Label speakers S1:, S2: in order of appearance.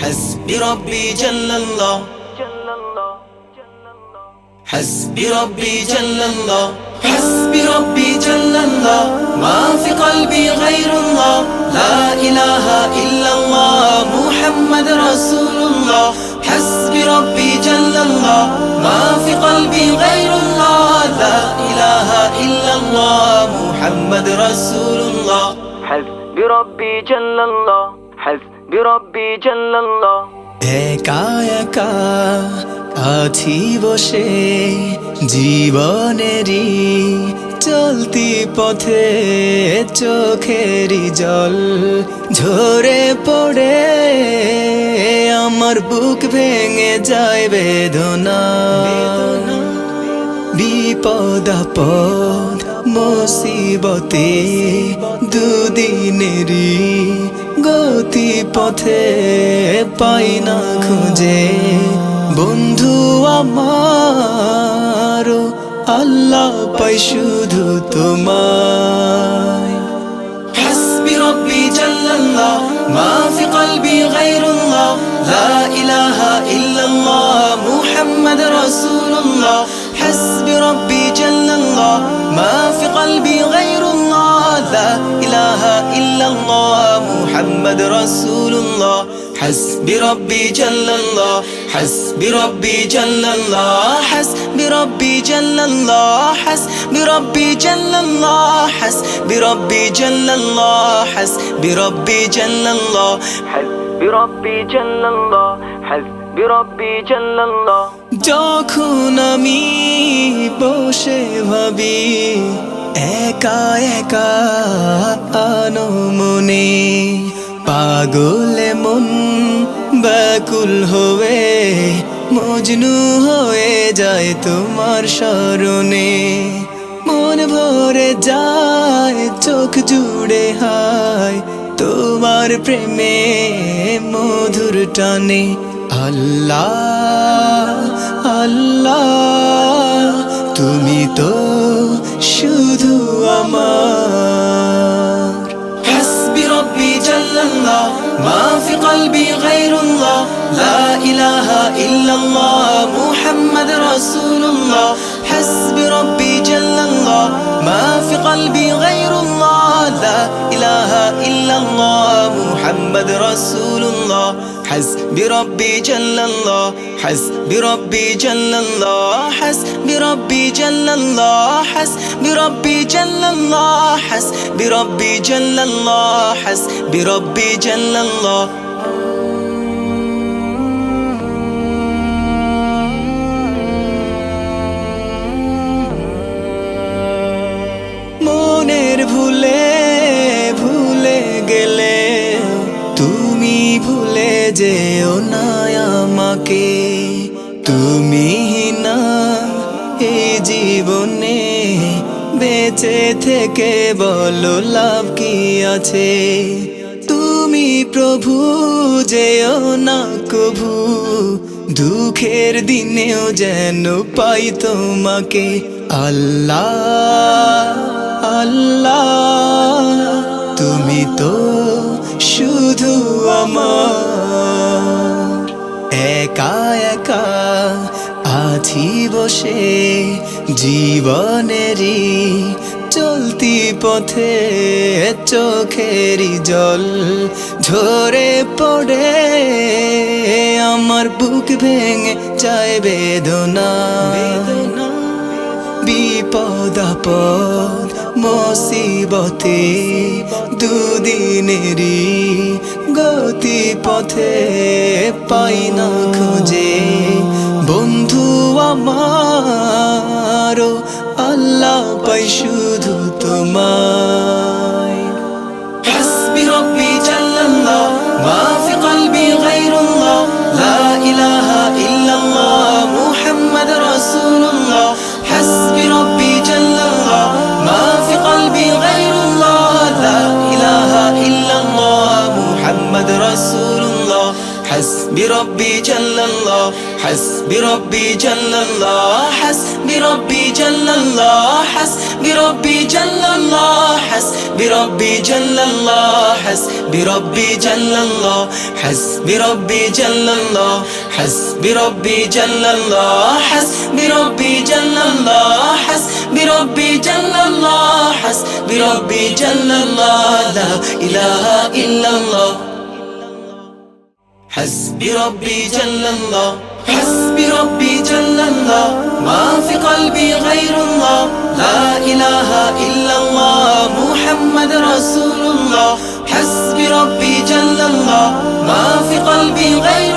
S1: حسبي ربي جل الله حسبي ربي جل الله حسبي ربي جل الله ما في قلبي غير الله لا إله إلا الله محمد رسول الله حسبي ربي جل الله ما في قلبي غير الله لا إله إلا الله محمد رسول الله
S2: حسبي ربي جل الله حسبي ربي جل الله
S1: একা একা আছি বসে জীবনেরই চলতি পথে চোখেরই জল ঝরে পড়ে আমার বুক ভেঙে যায় বেদনা বিপদ আপদ মুসিবতে দুদিনেরই গতি পথে পাই না খুঁজে বন্ধু আমার আল্লাহ পাই শুধু তোমায় حسبي ربي جل الله ما في قلبي غير الله لا إله إلا الله محمد رسول الله حسبي ربي جل الله ما في قلبي غير الله لا إله إلا الله محمد رسول الله حسبي ربي جل الله حسبي ربي جل الله حسبي ربي جل الله حسبي ربي جل الله حسبي ربي جل الله حسبي ربي جل الله
S2: حسبي ربي جل الله حسبي ربي جل الله
S1: যখন আমি বসে ভাবি একা একা আনমনে পাগলে মন ব্যাকুল হয়ে মজনু হয়ে যায় তোমার স্মরণে মন ভরে যায় চোখ জুড়ে হায় তোমার প্রেমে মধুর টানে আল্লাহ আল্লাহ তুমি তো শুধু আমার حسبي ربي جل الله ما في قلبي غير الله لا إله إلا الله محمد رسول الله حسبي ربي جل الله ما في قلبي غير الله لا إله إلا الله محمد رسول الله حسبي ربي جل الله حسبي ربي جل الله حسبي ربي جل الله حسبي ربي جل الله حسبي ربي جل الله حسبي ربي جل الله মনের ভুলে ভুলে গেলে তুমি ভুলে যেও না আমাকে তুমি না এই জীবনে বেঁচে থেকে বলো লাভ কি আছে তুমি প্রভু যেও না কভু দুঃখের দিনেও যেন পাই তোমাকে আল্লাহ আল্লাহ তুমি তো শুধু আমার একা একা আছি বসে জীবনেরই চলতি পথে চোখেরই জল ঝরে পড়ে আমার বুক ভেঙে যায় বেদনা বিপদ আপদ মুসিবতে দুদিনেরই গতি পথে পাই না খুঁজে বন্ধু আমার আল্লাহ পাই শুধু তোমায় حسبي ربي جل الله ما في قلبي غير الله لا إله إلا الله محمد رسول الله حسبي ربي جل الله ما في قلبي غير الله لا إله إلا الله محمد رسول الله حسبي ربي جل الله حسبي ربي جل الله حسبي ربي جل الله حسبي ربي جل الله حسبي ربي جل الله حسبي ربي جل الله حسبي ربي جل الله حسبي ربي جل الله حسبي ربي جل الله حسبي ربي جل الله حسبي ربي جل الله لا إله إلا الله حسبي ربي جل الله حسبي ربي جل الله ما في قلبي غير الله لا إله إلا الله محمد رسول الله حسبي ربي جل الله ما في قلبي غير